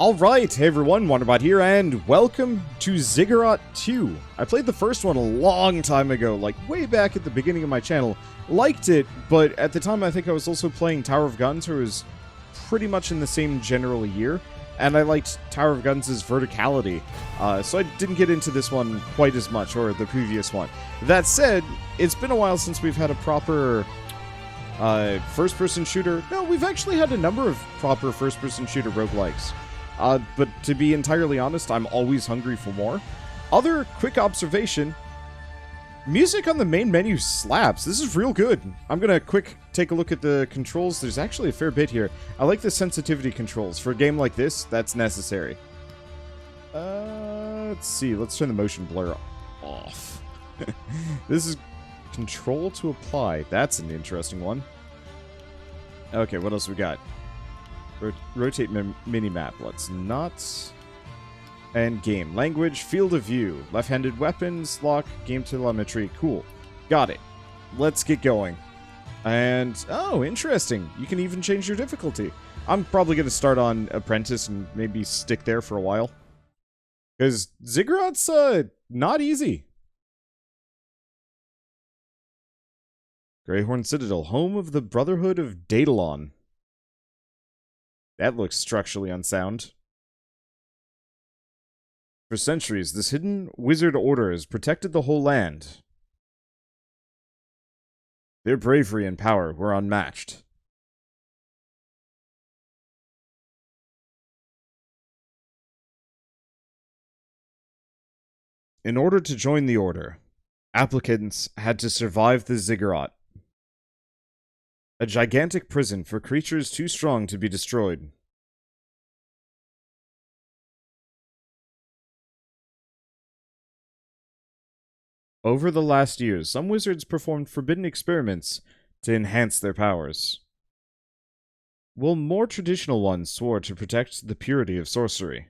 Alright, hey everyone, Wonderbot here, and welcome to Ziggurat 2. I played the first one a long time ago, like way back at the beginning of my channel. Liked it, but at the time I think I was also playing Tower of Guns, or was pretty much in the same general year. And I liked Tower of Guns' verticality, so I didn't get into this one quite as much, or the previous one. That said, it's been a while since we've had a proper first-person shooter. No, we've actually had a number of proper first-person shooter roguelikes. But to be entirely honest, I'm always hungry for more. Other quick observation, music on the main menu slaps. This is real good. I'm gonna take a look at the controls. There's actually a fair bit here. I like the sensitivity controls. For a game like this, that's necessary. Let's see. Let's turn the motion blur off. This is control to apply. That's an interesting one. Okay, what else we got? Rotate minimap. Let's not. And game. Language, field of view. Left-handed weapons, lock, game telemetry. Cool. Got it. Let's get going. And, oh, interesting. You can even change your difficulty. I'm probably going to start on Apprentice and maybe stick there for a while. Because Ziggurat's, not easy. Greyhorn Citadel, home of the Brotherhood of Daedalon. That looks structurally unsound. For centuries, this hidden wizard order has protected the whole land. Their bravery and power were unmatched. In order to join the order, applicants had to survive the Ziggurat, a gigantic prison for creatures too strong to be destroyed. Over the last years, some wizards performed forbidden experiments to enhance their powers, while more traditional ones swore to protect the purity of sorcery.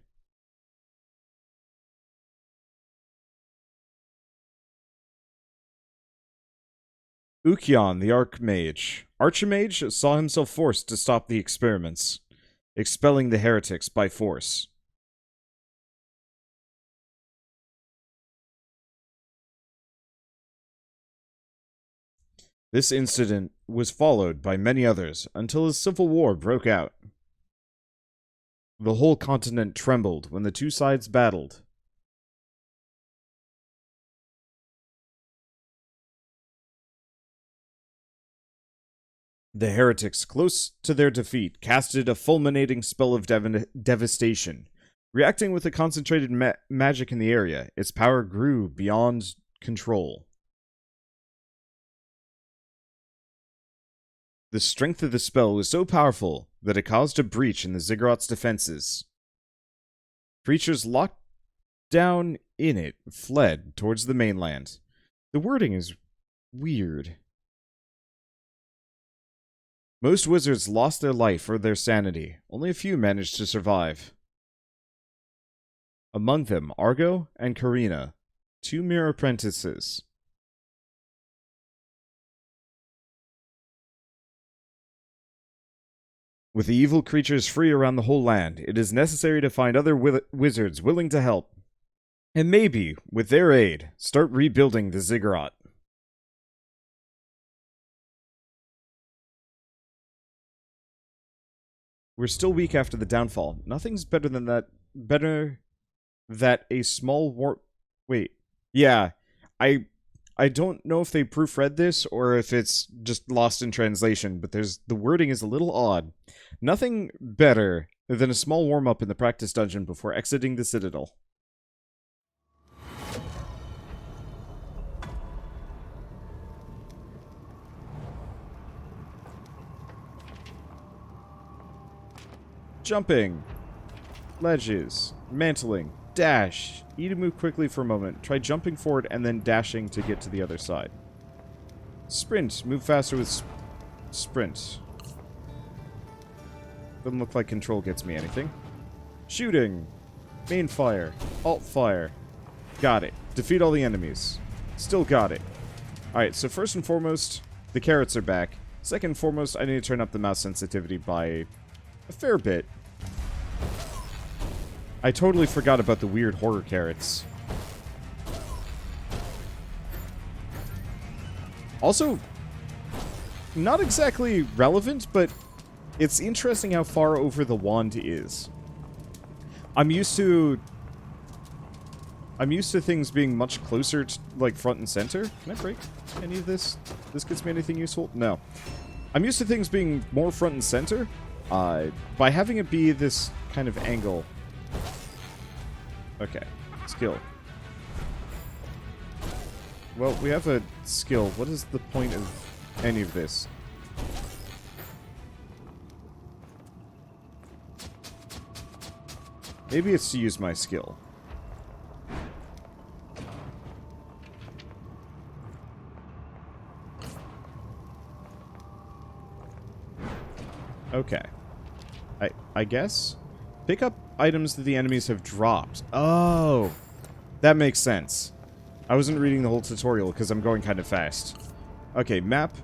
Ukion, the Archmage, saw himself forced to stop the experiments, expelling the heretics by force. This incident was followed by many others until a civil war broke out. The whole continent trembled when the two sides battled. The heretics, close to their defeat, casted a fulminating spell of devastation. Reacting with the concentrated magic in the area, its power grew beyond control. The strength of the spell was so powerful that it caused a breach in the Ziggurat's defenses. Creatures locked down in it fled towards the mainland. The wording is weird. Most wizards lost their life or their sanity. Only a few managed to survive. Among them, Argo and Karina, two mere apprentices. With the evil creatures free around the whole land, it is necessary to find other wizards willing to help. And maybe, with their aid, start rebuilding the Ziggurat. We're still weak after the downfall. Nothing's better than that. Better that a small war. Wait. Yeah. I don't know if they proofread this or if it's just lost in translation, but the wording is a little odd. Nothing better than a small warm-up in the practice dungeon before exiting the Citadel. Jumping, ledges, mantling, dash. E to move quickly for a moment. Try jumping forward and then dashing to get to the other side. Sprint. Move faster with sprint. Doesn't look like control gets me anything. Shooting. Main fire. Alt fire. Got it. Defeat all the enemies. Still got it. Alright, so first and foremost, the carrots are back. Second and foremost, I need to turn up the mouse sensitivity by a fair bit. I totally forgot about the weird horror carrots. Also, not exactly relevant, but it's interesting how far over the wand is. I'm used to things being much closer to, like, front and center. Can I break any of this? This gets me anything useful? No. I'm used to things being more front and center. By having it be this kind of angle. Okay. Skill. Well, we have a skill. What is the point of any of this? Maybe it's to use my skill. Okay. I guess? Pick up items that the enemies have dropped. Oh! That makes sense. I wasn't reading the whole tutorial because I'm going kind of fast. Okay, map.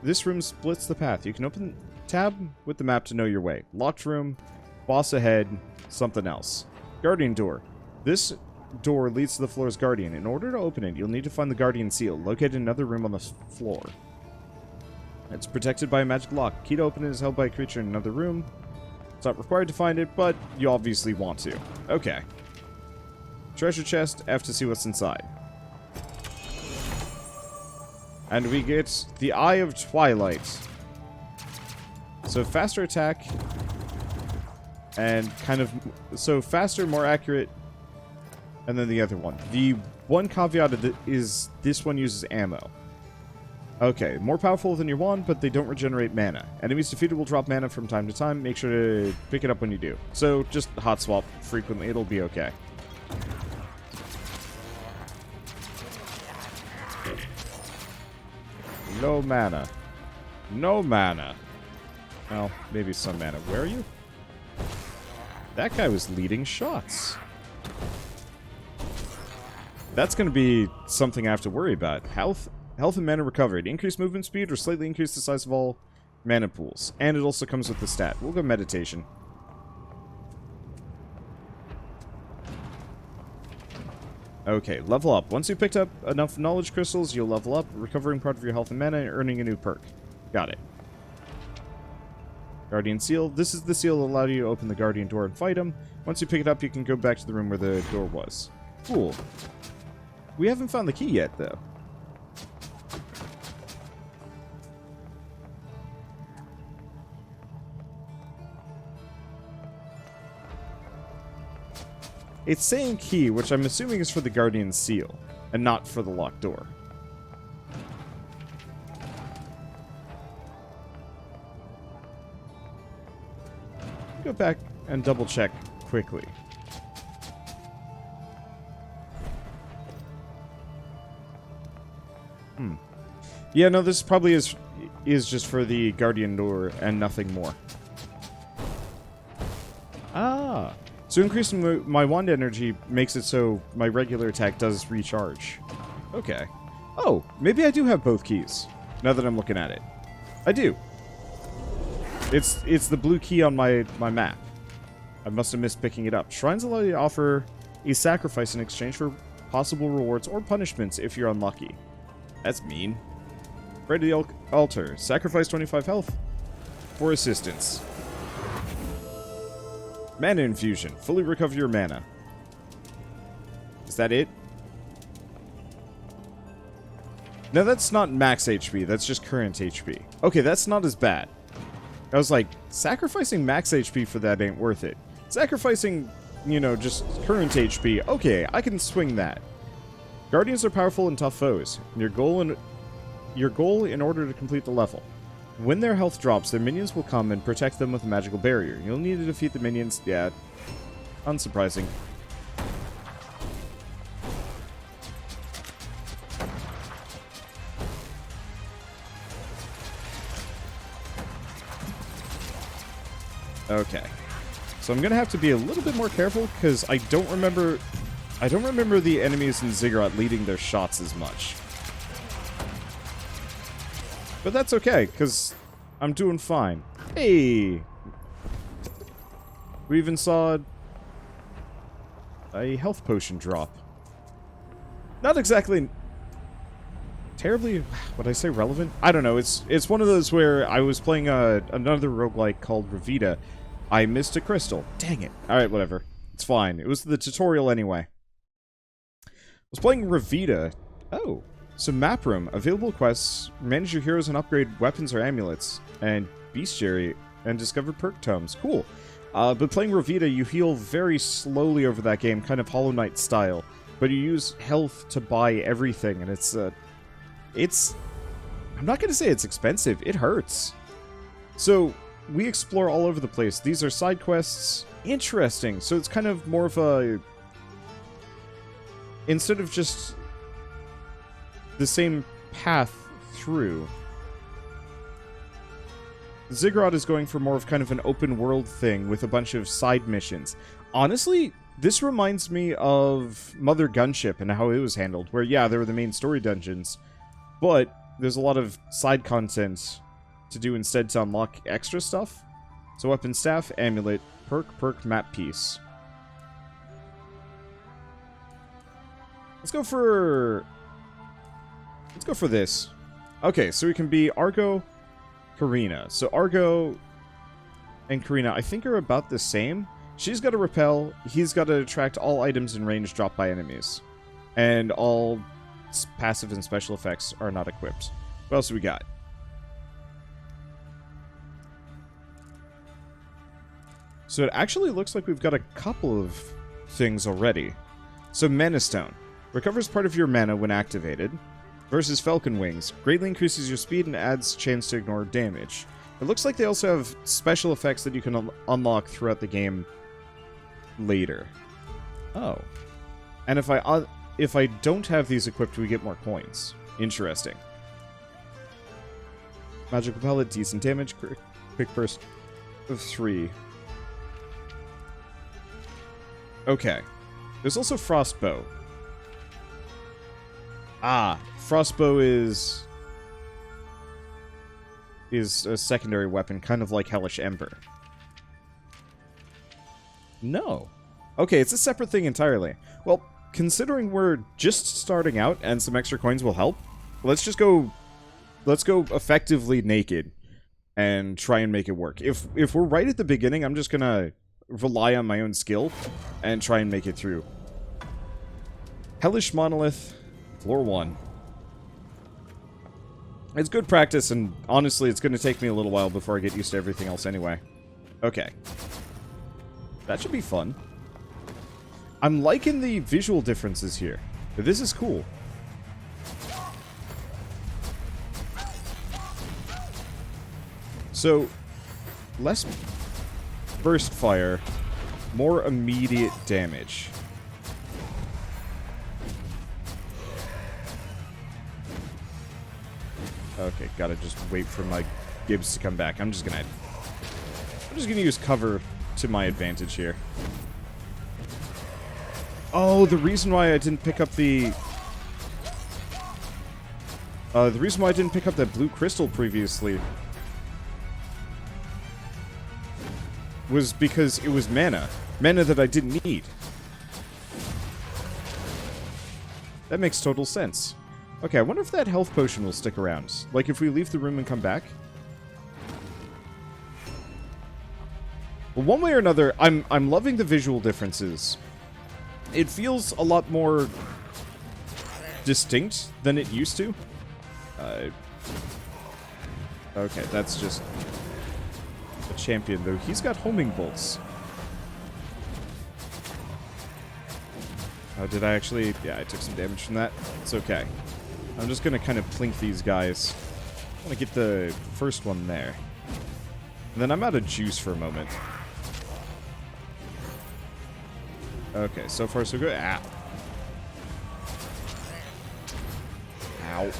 This room splits the path. You can open tab with the map to know your way. Locked room, boss ahead, something else. Guardian door. This door leads to the floor's guardian. In order to open it, you'll need to find the guardian seal, located in another room on the floor. It's protected by a magic lock. Key to open it is held by a creature in another room. It's not required to find it, but you obviously want to. Okay. Treasure chest, F to see what's inside. And we get the Eye of Twilight. So faster attack. And kind of... So faster, more accurate. And then the other one. The one caveat is this one uses ammo. Okay, more powerful than your wand, but they don't regenerate mana. Enemies defeated will drop mana from time to time. Make sure to pick it up when you do. So just hot swap frequently. It'll be okay. No mana. No mana. Well, maybe some mana. Where are you? That guy was leading shots. That's going to be something I have to worry about. Health and mana recovered. Increase movement speed or slightly increase the size of all mana pools. And it also comes with the stat. We'll go meditation. Okay, level up. Once you've picked up enough knowledge crystals, you'll level up, recovering part of your health and mana and earning a new perk. Got it. Guardian seal. This is the seal that allowed you to open the guardian door and fight him. Once you pick it up, you can go back to the room where the door was. Cool. We haven't found the key yet, though. It's saying key, which I'm assuming is for the guardian seal, and not for the locked door. Go back and double check quickly. Yeah, no, this probably is just for the guardian door and nothing more. Ah. So increasing my wand energy makes it so my regular attack does recharge. Okay. Oh, maybe I do have both keys, now that I'm looking at it. I do. It's the blue key on my map. I must have missed picking it up. Shrines allow you to offer a sacrifice in exchange for possible rewards or punishments if you're unlucky. That's mean. Pray to the altar. Sacrifice 25 health for assistance. Mana infusion. Fully recover your mana. Is that it? No, that's not max HP. That's just current HP. Okay, that's not as bad. I was like, sacrificing max HP for that ain't worth it. Sacrificing, you know, just current HP. Okay, I can swing that. Guardians are powerful and tough foes. Your goal in order to complete the level. When their health drops, their minions will come and protect them with a magical barrier. You'll need to defeat the minions. Yeah, unsurprising. Okay. So I'm gonna have to be a little bit more careful because I don't remember the enemies in Ziggurat leading their shots as much. But that's okay, because I'm doing fine. Hey! We even saw a health potion drop. Not exactly terribly, would I say relevant? I don't know. It's one of those where I was playing another roguelike called Revita. I missed a crystal. Dang it. Alright, whatever. It's fine. It was the tutorial anyway. I was playing Revita. Oh. So map room. Available quests. Manage your heroes and upgrade weapons or amulets. And bestiary. And discover perk tomes. Cool. But playing Revita, you heal very slowly over that game. Kind of Hollow Knight style. But you use health to buy everything. And it's... I'm not going to say it's expensive. It hurts. So... we explore all over the place. These are side quests. Interesting. So it's kind of more of a... instead of just the same path through, Ziggurat is going for more of kind of an open world thing with a bunch of side missions. Honestly, this reminds me of Mother Gunship and how it was handled, where, yeah, there were the main story dungeons, but there's a lot of side content to do instead to unlock extra stuff. So weapon, staff, amulet, perk, map piece. Let's go for this. Okay, so we can be Argo, Karina. So Argo and Karina, I think, are about the same. She's got to repel. He's got to attract all items in range dropped by enemies. And all passive and special effects are not equipped. What else do we got? So it actually looks like we've got a couple of things already. So Mana Stone. Recovers part of your mana when activated. Versus Falcon Wings. Greatly increases your speed and adds chance to ignore damage. It looks like they also have special effects that you can unlock throughout the game later. Oh. And if I don't have these equipped, we get more coins. Interesting. Magical Pellet, decent damage. Quick burst of 3. Okay. There's also Frostbow. Ah, Frostbow is a secondary weapon, kind of like Hellish Ember. No. Okay, it's a separate thing entirely. Well, considering we're just starting out and some extra coins will help, let's go effectively naked and try and make it work. If we're right at the beginning, I'm just gonna rely on my own skill and try and make it through. Hellish Monolith, floor 1. It's good practice, and honestly, it's going to take me a little while before I get used to everything else anyway. Okay. That should be fun. I'm liking the visual differences here. This is cool. So, less burst fire, more immediate damage. Okay, gotta just wait for my Gibbs to come back. I'm just gonna use cover to my advantage here. Oh, the reason why I didn't pick up the reason why I didn't pick up that blue crystal previously was because it was mana. Mana that I didn't need. That makes total sense. Okay, I wonder if that health potion will stick around. Like, if we leave the room and come back? Well, one way or another, I'm loving the visual differences. It feels a lot more distinct than it used to. Okay, that's just a champion, though. He's got homing bolts. Oh, did I actually? Yeah, I took some damage from that. It's okay. I'm just gonna kind of plink these guys. I want to get the first one there. And then I'm out of juice for a moment. Okay, so far so good. Ow. Ow.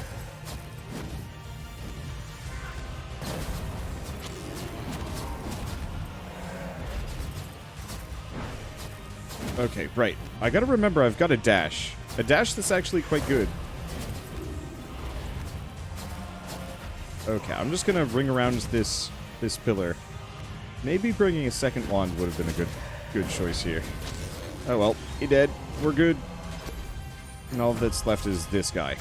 Okay, right. I gotta remember I've got a dash. A dash that's actually quite good. Okay, I'm just gonna ring around this pillar. Maybe bringing a second wand would have been a good choice here. Oh well, he dead. We're good. And all that's left is this guy.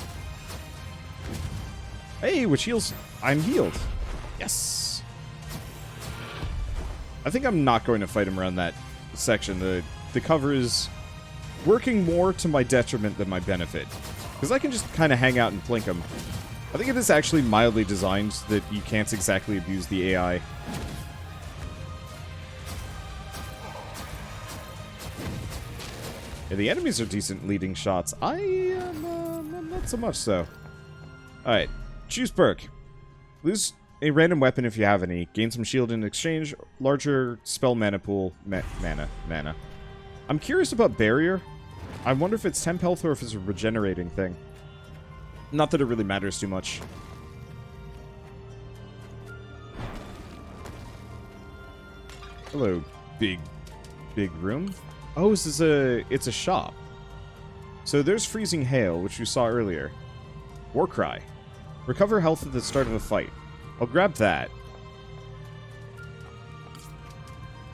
Hey, which heals. I'm healed. Yes. I think I'm not going to fight him around that section. The cover is working more to my detriment than my benefit. Because I can just kind of hang out and plink him. I think it is actually mildly designed that you can't exactly abuse the AI. Yeah, the enemies are decent leading shots. I am not so much so. Alright, choose perk. Lose a random weapon if you have any. Gain some shield in exchange. Larger spell mana pool. Mana. I'm curious about barrier. I wonder if it's temp health or if it's a regenerating thing. Not that it really matters too much. Hello, big room. Oh, this is it's a shop. So there's freezing hail, which we saw earlier. War cry. Recover health at the start of a fight. I'll grab that.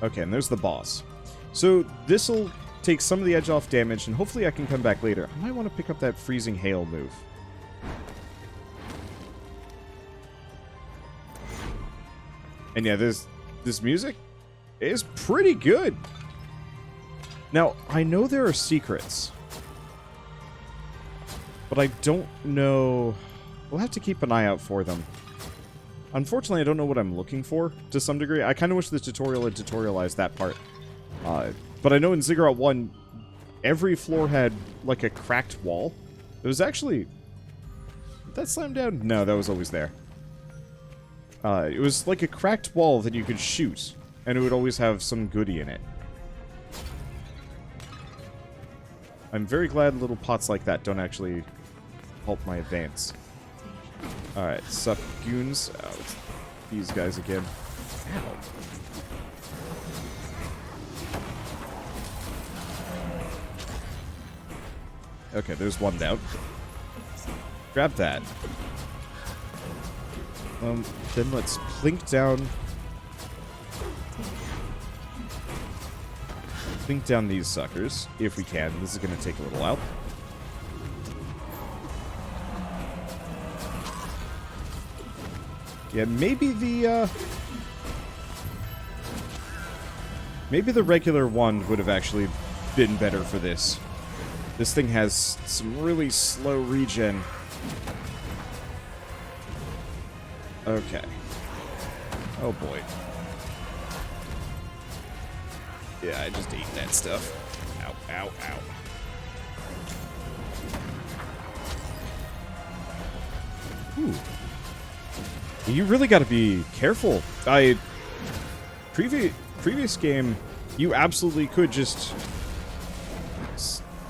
Okay, and there's the boss. So this'll take some of the edge off damage, and hopefully I can come back later. I might want to pick up that freezing hail move. And yeah, this music is pretty good. Now, I know there are secrets, but I don't know. We'll have to keep an eye out for them. Unfortunately, I don't know what I'm looking for, to some degree. I kind of wish the tutorial had tutorialized that part. But I know in Ziggurat 1, every floor had, like, a cracked wall. It was actually... Did that slam down? No, that was always there. It was like a cracked wall that you could shoot, and it would always have some goodie in it. I'm very glad little pots like that don't actually help my advance. Alright, sup, goons. Oh, it's these guys again. Ow. Okay, there's one down. Grab that. Then let's plink down... Plink down these suckers, if we can. This is going to take a little while. Yeah, maybe the regular wand would have actually been better for this. This thing has some really slow regen. Okay. Oh boy. Yeah, I just ate that stuff. Ow, ow, ow. Ooh. You really gotta be careful. Previous game, you absolutely could just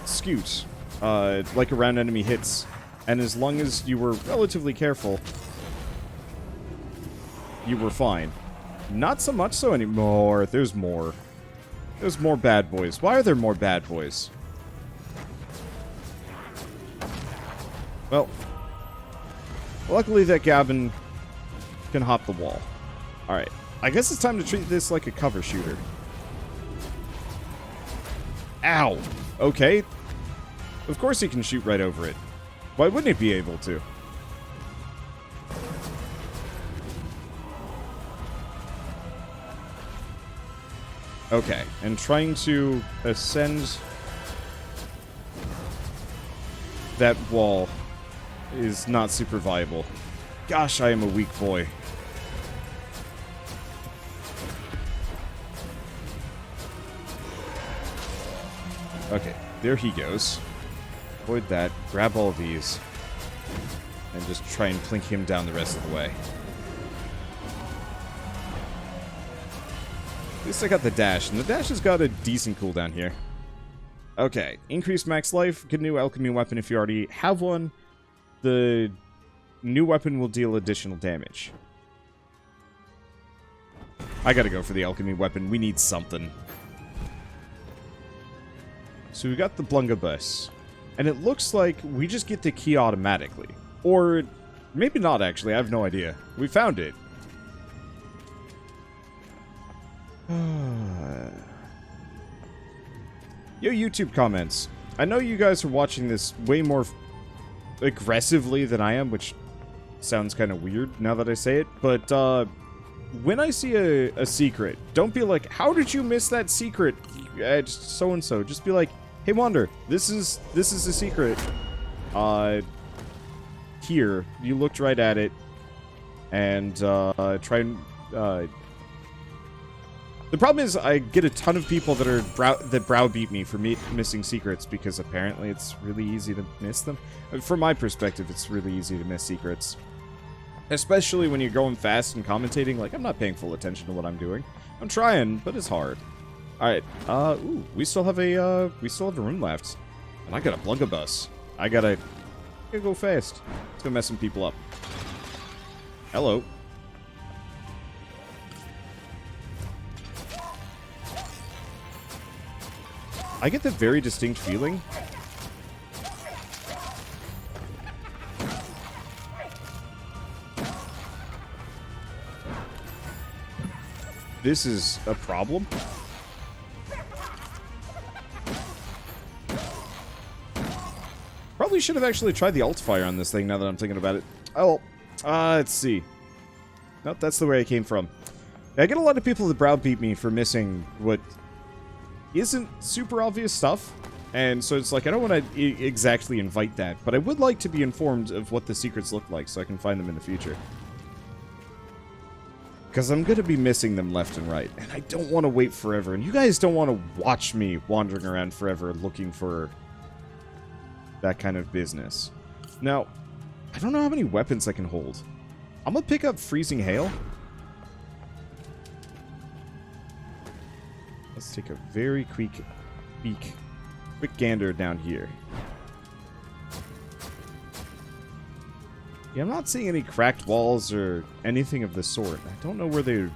scoot, like around enemy hits. And as long as you were relatively careful, you were fine. Not so much so anymore. There's more. There's more bad boys. Why are there more bad boys? Well, luckily that Gavin can hop the wall. Alright. I guess it's time to treat this like a cover shooter. Ow! Okay. Of course he can shoot right over it. Why wouldn't he be able to? Okay, and trying to ascend that wall is not super viable. Gosh, I am a weak boy. Okay, there he goes. Avoid that, grab all of these, and just try and plink him down the rest of the way. At least I got the dash, and the dash has got a decent cooldown here. Okay, increased max life, get a new alchemy weapon if you already have one. The new weapon will deal additional damage. I gotta go for the alchemy weapon, we need something. So we got the Blunderbuss, and it looks like we just get the key automatically. Or maybe not actually, I have no idea. We found it. Yo, YouTube comments. I know you guys are watching this way more aggressively than I am, which sounds kind of weird now that I say it, but when I see a secret, don't be like, how did you miss that secret at so-and-so? Just be like, hey, Wander, this is a secret. Here, you looked right at it, and try and the problem is I get a ton of people that browbeat me for missing secrets, because apparently it's really easy to miss them. From my perspective, it's really easy to miss secrets, especially when you're going fast and commentating. Like, I'm not paying full attention to what I'm doing. I'm trying, but it's hard. All right, ooh, we still have a room left, and I got a Blunderbuss. I gotta go fast. Let's go mess some people up. Hello. I get the very distinct feeling this is a problem. Probably should have actually tried the alt fire on this thing now that I'm thinking about it. Oh, let's see. Nope, that's the way I came from. I get a lot of people that browbeat me for missing what isn't super obvious stuff, and so it's like I don't want to exactly invite that, but I would like to be informed of what the secrets look like so I can find them in the future. Because I'm going to be missing them left and right, and I don't want to wait forever, and you guys don't want to watch me wandering around forever looking for that kind of business. Now, I don't know how many weapons I can hold. I'm going to pick up Freezing Hail. Let's take a very quick gander down here. Yeah, I'm not seeing any cracked walls or anything of the sort. I don't know where they would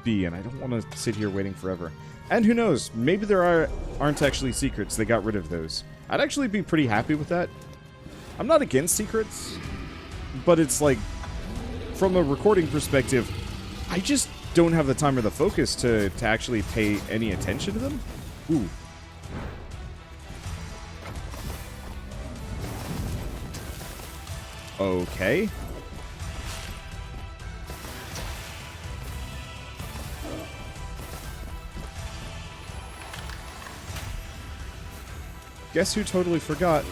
be, and I don't want to sit here waiting forever. And who knows, maybe there aren't actually secrets. They got rid of those. I'd actually be pretty happy with that. I'm not against secrets, but it's like, from a recording perspective, I just don't have the time or the focus to actually pay any attention to them. Ooh. Okay. Guess who totally forgot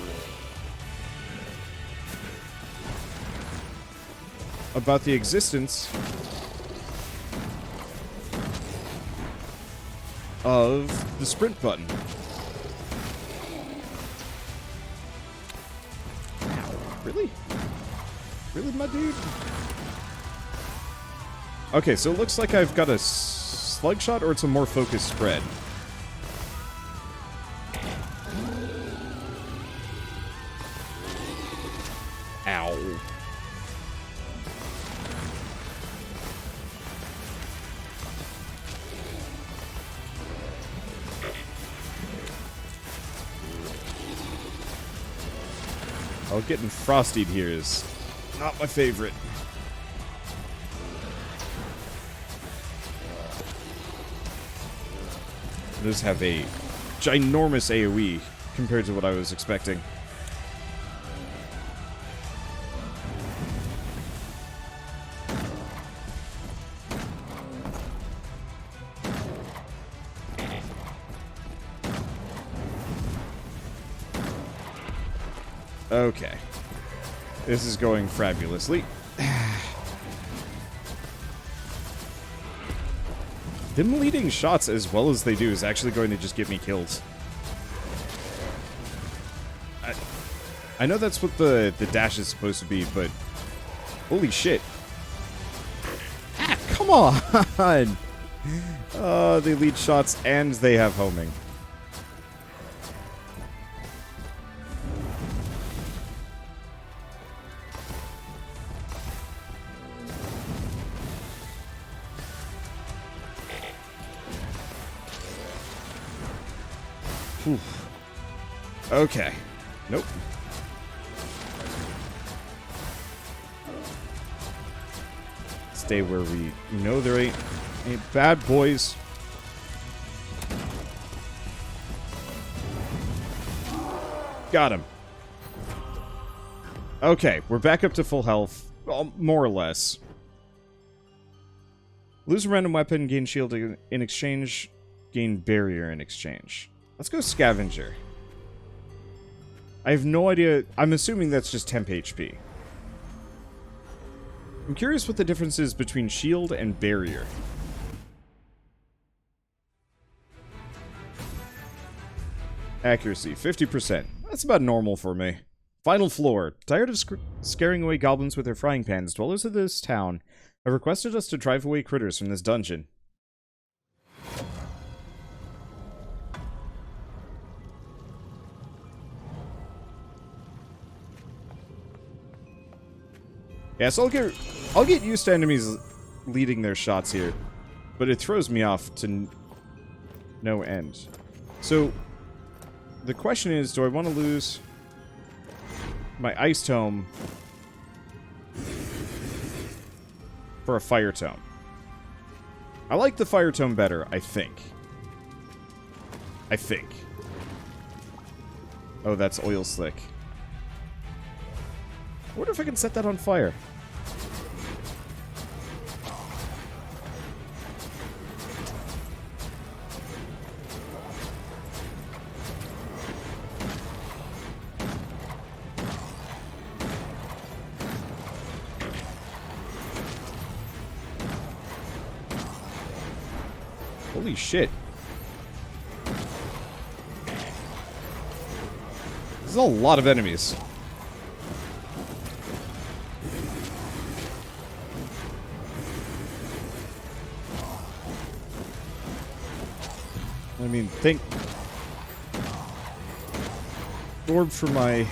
about the existence of the sprint button. Really? Really, my dude? Okay, so it looks like I've got a slug shot, or it's a more focused spread. Ow. Oh, getting frosted here is not my favorite. Those have a ginormous AoE compared to what I was expecting. Okay. This is going fabulously. Them leading shots as well as they do is actually going to just get me killed. I know that's what the dash is supposed to be, but holy shit. Ah, come on! They lead shots and they have homing. Oof. Okay. Nope. Stay where we know there ain't bad boys. Got him. Okay, we're back up to full health. Well, more or less. Lose a random weapon, gain shield in exchange, gain barrier in exchange. Let's go scavenger. I have no idea. I'm assuming that's just temp HP. I'm curious what the difference is between shield and barrier. Accuracy, 50%. That's about normal for me. Final floor. Tired of scaring away goblins with their frying pans, dwellers of this town have requested us to drive away critters from this dungeon. Yeah, so I'll get used to enemies leading their shots here, but it throws me off to no end. So the question is, do I want to lose my ice tome for a fire tome? I like the fire tome better, I think. Oh, that's oil slick. I wonder if I can set that on fire. Holy shit. This is a lot of enemies. I mean, thank Lord for my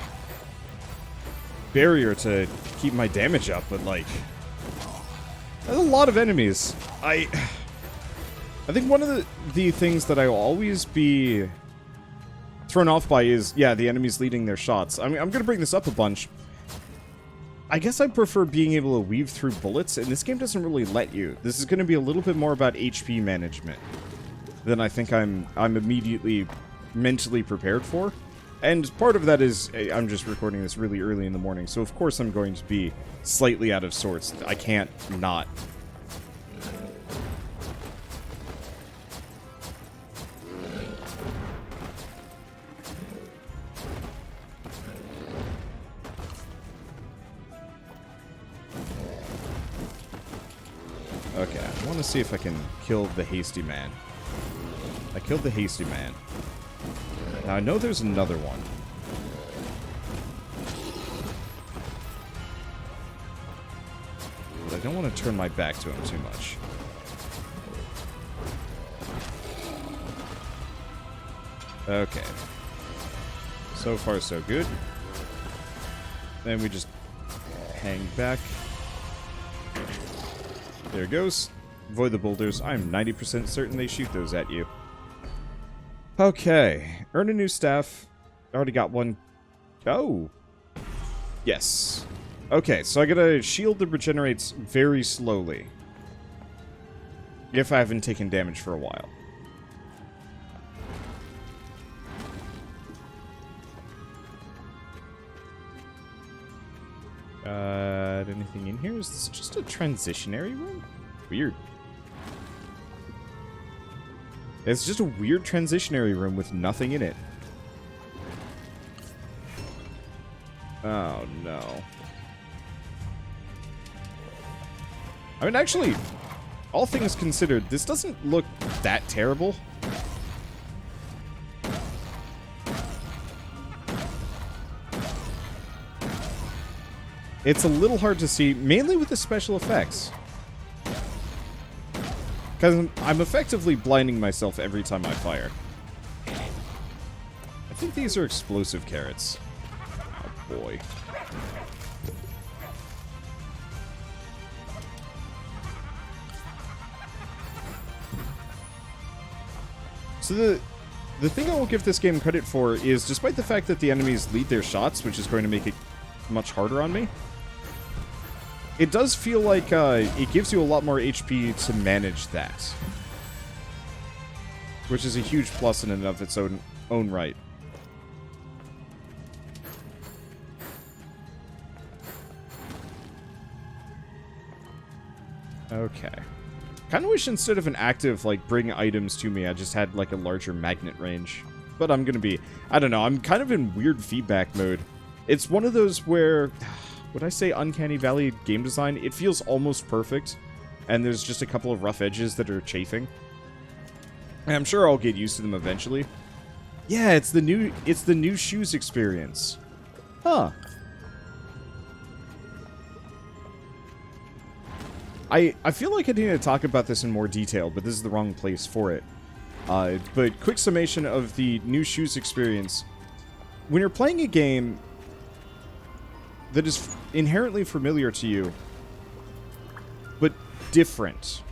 barrier to keep my damage up, but like, there's a lot of enemies. I think one of the things that I'll always be thrown off by is, yeah, the enemies leading their shots. I mean, I'm going to bring this up a bunch. I guess I prefer being able to weave through bullets, and this game doesn't really let you. This is going to be a little bit more about HP management than I think I'm immediately mentally prepared for. And part of that is, I'm just recording this really early in the morning, so of course I'm going to be slightly out of sorts. I can't not. Okay, I want to see if I can kill the hasty man. I killed the hasty man. Now I know there's another one. But I don't want to turn my back to him too much. Okay. So far so good. Then we just hang back. There it goes. Avoid the boulders. I'm 90% certain they shoot those at you. Okay. Earn a new staff. Already got one. Oh. Yes. Okay, so I got a shield that regenerates very slowly. If I haven't taken damage for a while. Anything in here? Is this just a transitionary room? Weird. It's just a weird transitionary room with nothing in it. Oh, no. I mean, actually, all things considered, this doesn't look that terrible. It's a little hard to see, mainly with the special effects. Because I'm effectively blinding myself every time I fire. I think these are explosive carrots. Oh boy. So the thing I will give this game credit for is, despite the fact that the enemies lead their shots, which is going to make it much harder on me, it does feel like it gives you a lot more HP to manage that. Which is a huge plus in and of its own right. Okay. Kind of wish instead of an active, like, bring items to me, I just had, like, a larger magnet range. But I'm gonna be... I don't know, I'm kind of in weird feedback mode. It's one of those where... Would I say Uncanny Valley game design? It feels almost perfect. And there's just a couple of rough edges that are chafing. And I'm sure I'll get used to them eventually. Yeah, it's the new shoes experience. Huh. I feel like I need to talk about this in more detail, but this is the wrong place for it. But quick summation of the new shoes experience. When you're playing a game that is inherently familiar to you, but different.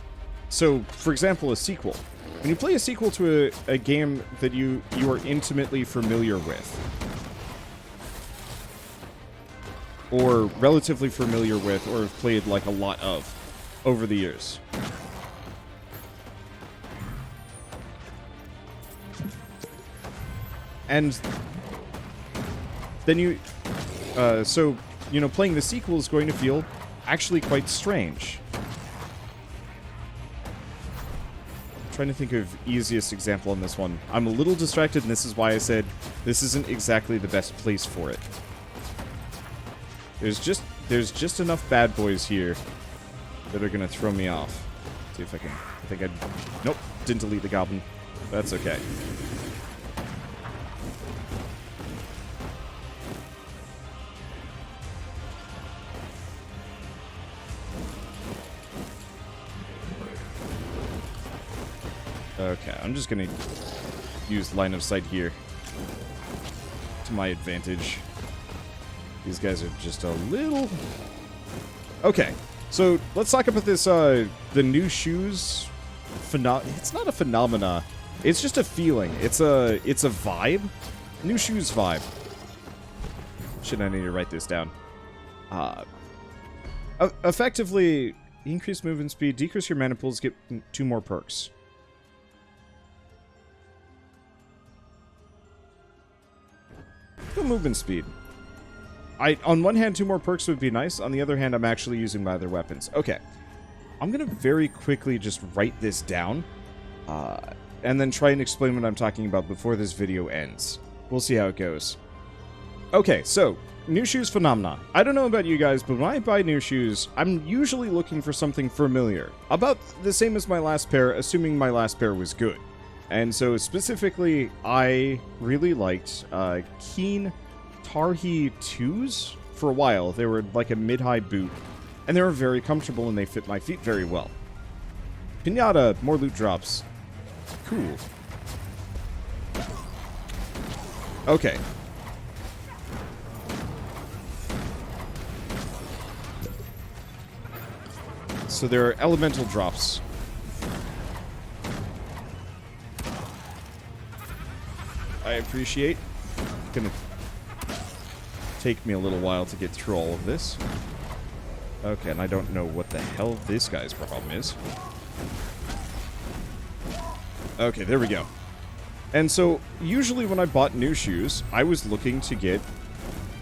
So, for example, a sequel. When you play a sequel to a game that you are intimately familiar with, or relatively familiar with, or have played like a lot of over the years. And then you, so, you know, playing the sequel is going to feel actually quite strange. I'm trying to think of easiest example on this one. I'm a little distracted, and this is why I said this isn't exactly the best place for it. There's just enough bad boys here that are gonna throw me off. See if I can. I think I. Nope, didn't delete the goblin. That's okay. Okay, I'm just gonna use line of sight here to my advantage. These guys are just a little... Okay, so let's talk about this, the new shoes It's not a phenomena. It's just a feeling. It's a vibe. New shoes vibe. Shit, I need to write this down. Effectively, increase movement speed, decrease your mana pools, get 2 more perks. Go movement speed. On one hand, 2 more perks would be nice. On the other hand, I'm actually using my other weapons. Okay. I'm going to very quickly just write this down. And then try and explain what I'm talking about before this video ends. We'll see how it goes. Okay, so, new shoes phenomena. I don't know about you guys, but when I buy new shoes, I'm usually looking for something familiar. About the same as my last pair, assuming my last pair was good. And so, specifically, I really liked Keen Tarhi 2s for a while. They were like a mid-high boot, and they were very comfortable and they fit my feet very well. Pinata, more loot drops. Cool. Okay. So there are elemental drops. I appreciate. It's gonna take me a little while to get through all of this. Okay, and I don't know what the hell this guy's problem is. Okay, there we go. And so, usually when I bought new shoes, I was looking to get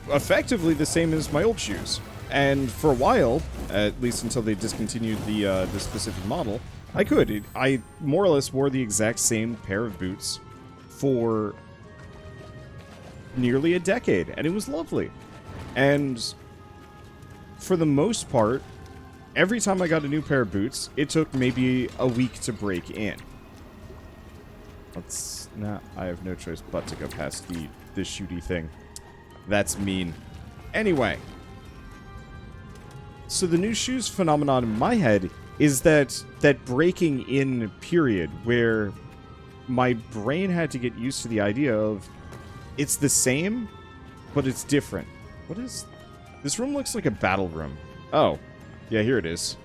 effectively the same as my old shoes. And for a while, at least until they discontinued the specific model, I could. I more or less wore the exact same pair of boots for nearly a decade, and it was lovely. And for the most part, every time I got a new pair of boots, it took maybe a week to break in. I have no choice but to go past the shooty thing. That's mean. Anyway. So the new shoes phenomenon in my head is that breaking in period where my brain had to get used to the idea of it's the same, but it's different. What is... This room looks like a battle room. Oh. Yeah, here it is.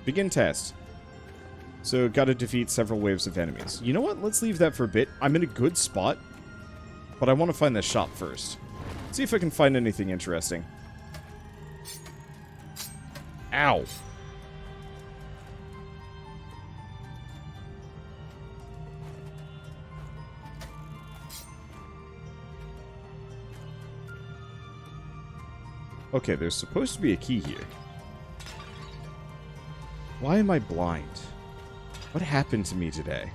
Begin test. So, gotta defeat several waves of enemies. You know what? Let's leave that for a bit. I'm in a good spot, but I want to find the shop first. See if I can find anything interesting. Ow. Okay, there's supposed to be a key here. Why am I blind? What happened to me today?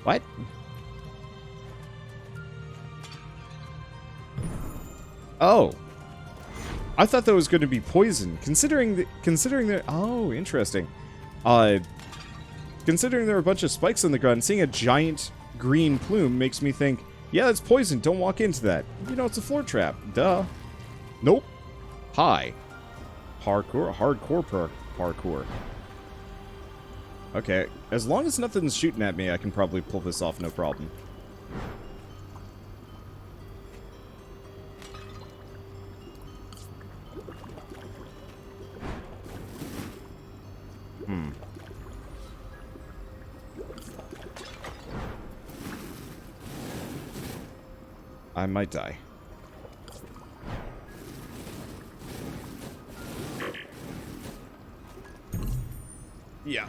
What? Oh. I thought that was going to be poison. Considering that... Oh, interesting. Considering there are a bunch of spikes on the ground, seeing a giant green plume makes me think, yeah, that's poison. Don't walk into that. You know, it's a floor trap. Duh. Nope. Hi. Parkour? Hardcore parkour. Okay. As long as nothing's shooting at me, I can probably pull this off no problem. I might die. Yeah.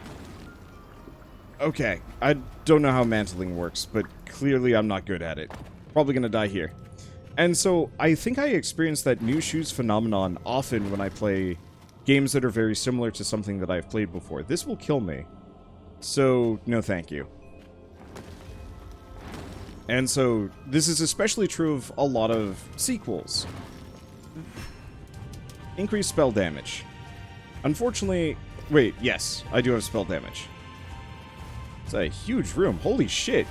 Okay. I don't know how mantling works, but clearly I'm not good at it. Probably gonna die here. And so, I think I experience that new shoes phenomenon often when I play games that are very similar to something that I've played before. This will kill me. So, no thank you. And so, this is especially true of a lot of sequels. Increased spell damage. Unfortunately... Wait, yes, I do have spell damage. It's a huge room. Holy shit.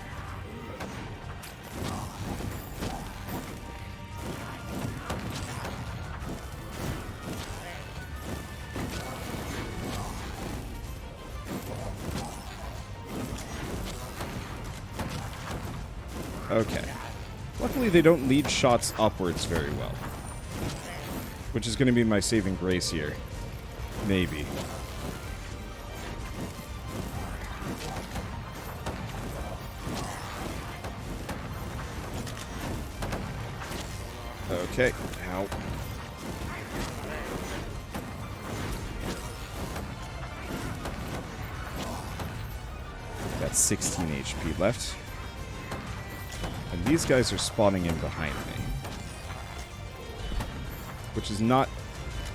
Okay. Luckily, they don't lead shots upwards very well. Which is going to be my saving grace here. Maybe. Okay. Ow. Got 16 HP left. And these guys are spawning in behind me. Which is not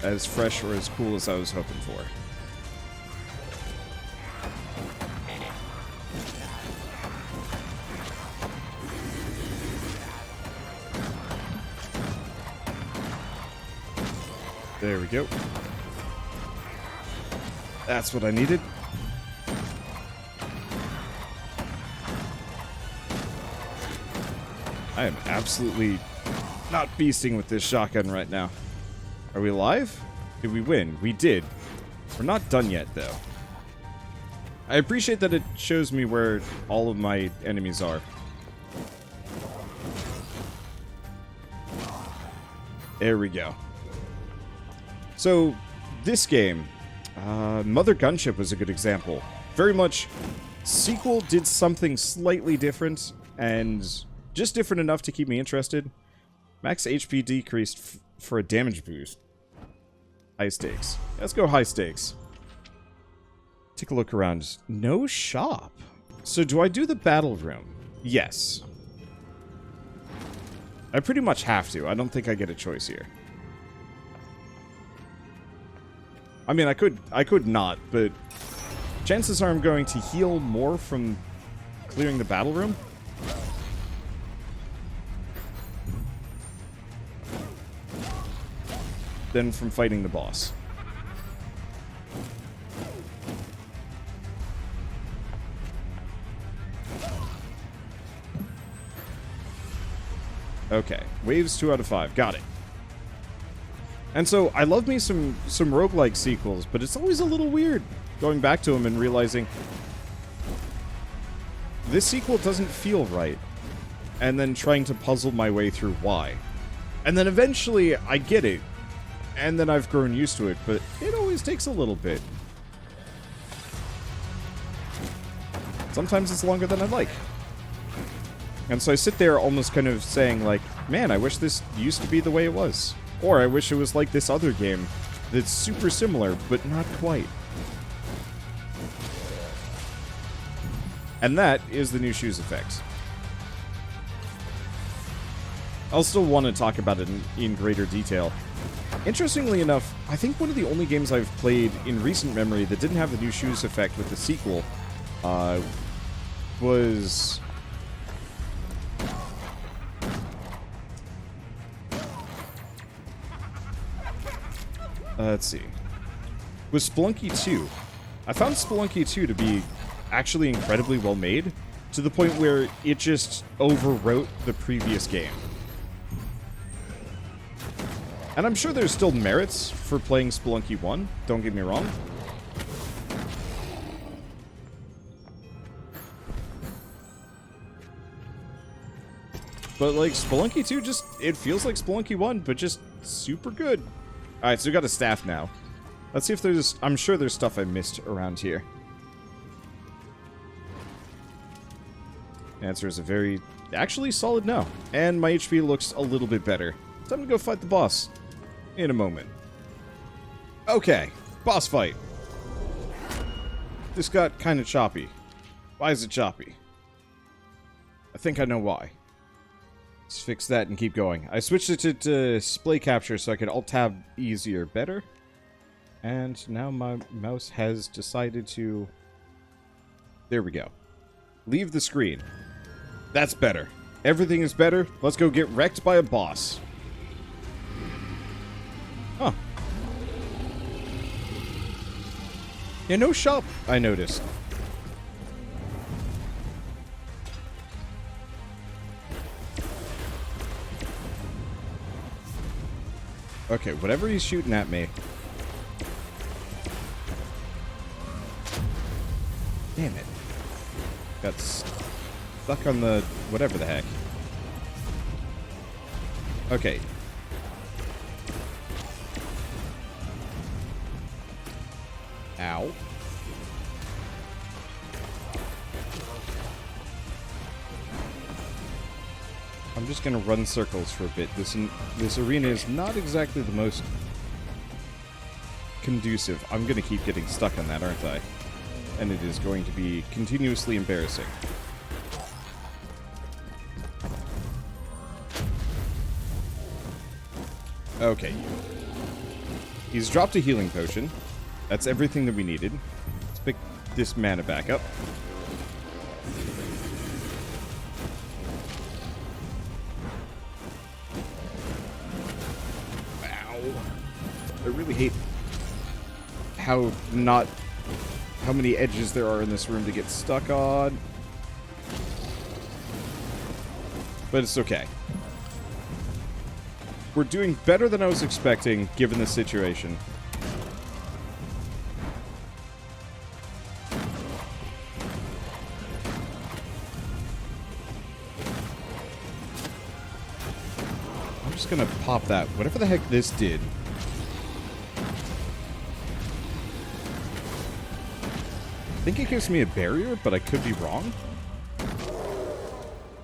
as fresh or as cool as I was hoping for. There we go. That's what I needed. I am absolutely not beasting with this shotgun right now. Are we alive? Did we win? We did. We're not done yet, though. I appreciate that it shows me where all of my enemies are. There we go. So, this game, Mother Gunship was a good example. Very much, sequel did something slightly different, and just different enough to keep me interested. Max HP decreased for a damage boost. High stakes. Let's go high stakes. Take a look around. No shop. So do I do the battle room? Yes. I pretty much have to. I don't think I get a choice here. I mean, I could not, but chances are I'm going to heal more from clearing the battle room. Than from fighting the boss. Okay, waves 2 out of 5. Got it. And so, I love me some roguelike sequels, but it's always a little weird going back to them and realizing this sequel doesn't feel right, and then trying to puzzle my way through why. And then eventually, I get it. And then I've grown used to it, but it always takes a little bit. Sometimes it's longer than I'd like. And so I sit there almost kind of saying, like, man, I wish this used to be the way it was. Or I wish it was like this other game that's super similar, but not quite. And that is the new shoes effect. I'll still want to talk about it in greater detail. Interestingly enough, I think one of the only games I've played in recent memory that didn't have the new shoes effect with the sequel was... let's see. Was Spelunky 2. I found Spelunky 2 to be actually incredibly well made, to the point where it just overwrote the previous game. And I'm sure there's still merits for playing Spelunky 1, don't get me wrong. But, like, Spelunky 2 just, it feels like Spelunky 1, but just super good. Alright, so we got a staff now. Let's see if there's, I'm sure there's stuff I missed around here. The answer is a very, actually solid no. And my HP looks a little bit better. Time to go fight the boss. In a moment. Okay, boss fight. This got kind of choppy. Why is it choppy? I think I know why. Let's fix that and keep going. I switched it to display capture so I could alt-tab easier better. And now my mouse has decided to... There we go. Leave the screen. That's better. Everything is better. Let's go get wrecked by a boss. Huh. Yeah, no shop, I noticed. Okay, whatever he's shooting at me. Damn it. Got stuck on the whatever the heck. Okay. Ow. I'm just gonna run circles for a bit. This arena is not exactly the most conducive. I'm gonna keep getting stuck on that, aren't I? And it is going to be continuously embarrassing. Okay. He's dropped a healing potion. That's everything that we needed. Let's pick this mana back up. Ow. I really hate how many edges there are in this room to get stuck on. But it's okay. We're doing better than I was expecting, given the situation. I'm just gonna pop that. Whatever the heck this did. I think it gives me a barrier, but I could be wrong.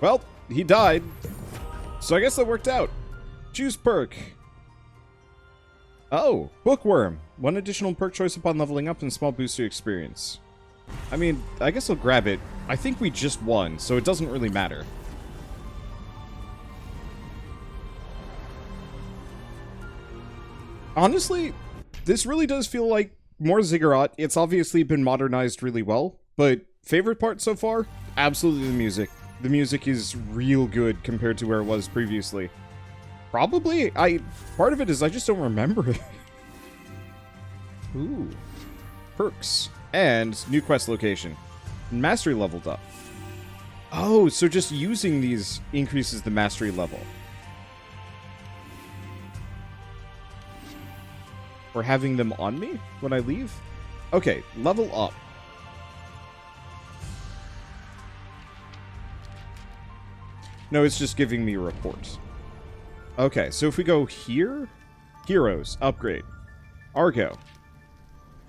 Well, he died. So I guess that worked out. Choose perk. Oh, Bookworm. One additional perk choice upon leveling up and small boost to experience. I mean, I guess I'll grab it. I think we just won, so it doesn't really matter. Honestly, this really does feel like more Ziggurat. It's obviously been modernized really well, but favorite part so far? Absolutely the music. The music is real good compared to where it was previously. Probably, part of it is I just don't remember it. Ooh. Perks. And new quest location. Mastery leveled up. Oh, so just using these increases the mastery level. Or having them on me when I leave? Okay, level up. No, it's just giving me a report. Okay, so if we go here, heroes, upgrade. Argo.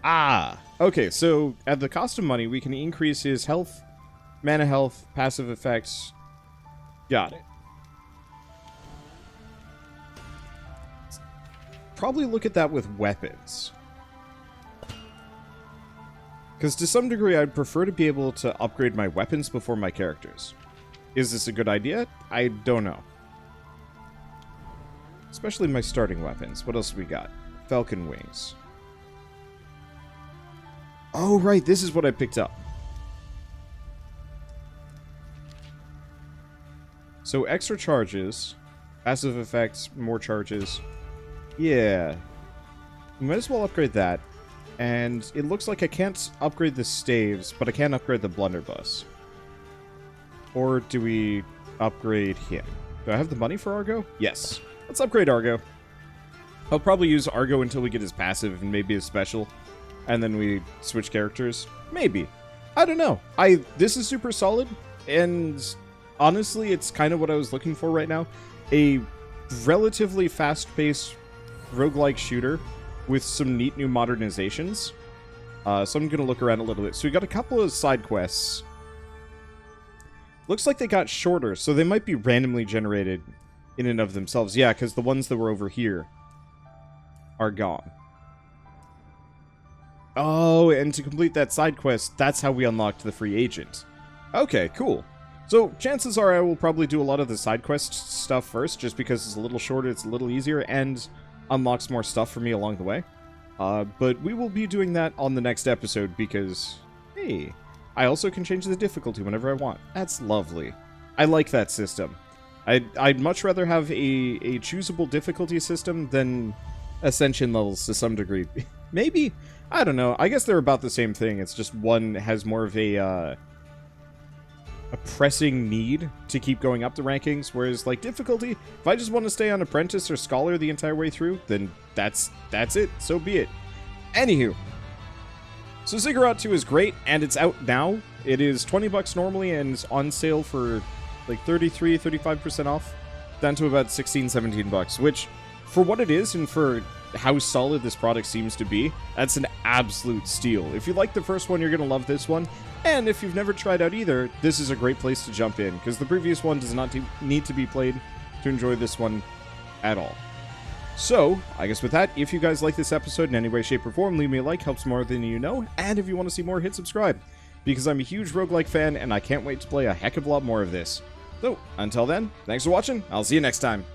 Ah, okay, so at the cost of money, we can increase his health, mana health, passive effects. Got it. Probably look at that with weapons. Because to some degree, I'd prefer to be able to upgrade my weapons before my characters. Is this a good idea? I don't know. Especially my starting weapons. What else have we got? Falcon wings. Oh, right, this is what I picked up. So extra charges, passive effects, more charges. Yeah. Might as well upgrade that. And it looks like I can't upgrade the staves, but I can upgrade the blunderbuss. Or do we upgrade him? Do I have the money for Argo? Yes. Let's upgrade Argo. I'll probably use Argo until we get his passive and maybe his special. And then we switch characters. Maybe. I don't know. This is super solid. And honestly, it's kind of what I was looking for right now. A relatively fast-paced roguelike shooter with some neat new modernizations. So I'm going to look around a little bit. So we got a couple of side quests. Looks like they got shorter, so they might be randomly generated in and of themselves. Yeah, because the ones that were over here are gone. Oh, and to complete that side quest, that's how we unlocked the free agent. Okay, cool. So chances are I will probably do a lot of the side quest stuff first, just because it's a little shorter, it's a little easier, and unlocks more stuff for me along the way. But we will be doing that on the next episode because, hey, I also can change the difficulty whenever I want. That's lovely. I like that system. I'd much rather have a choosable difficulty system than ascension levels to some degree. Maybe? I don't know. I guess they're about the same thing. It's just one has more of a pressing need to keep going up the rankings, whereas, like, difficulty, if I just want to stay on Apprentice or Scholar the entire way through, then that's it. So be it. Anywho. So Ziggurat 2 is great, and it's out now. It is $20 normally, and it's on sale for, like, 35% off, down to about 16, 17 bucks, which, for what it is, and for how solid this product seems to be, that's an absolute steal. If you like the first one, you're going to love this one. And if you've never tried out either, this is a great place to jump in, because the previous one does not need to be played to enjoy this one at all. So, I guess with that, if you guys like this episode in any way, shape, or form, leave me a like, helps more than you know, and if you want to see more, hit subscribe, because I'm a huge roguelike fan, and I can't wait to play a heck of a lot more of this. So, until then, thanks for watching, I'll see you next time.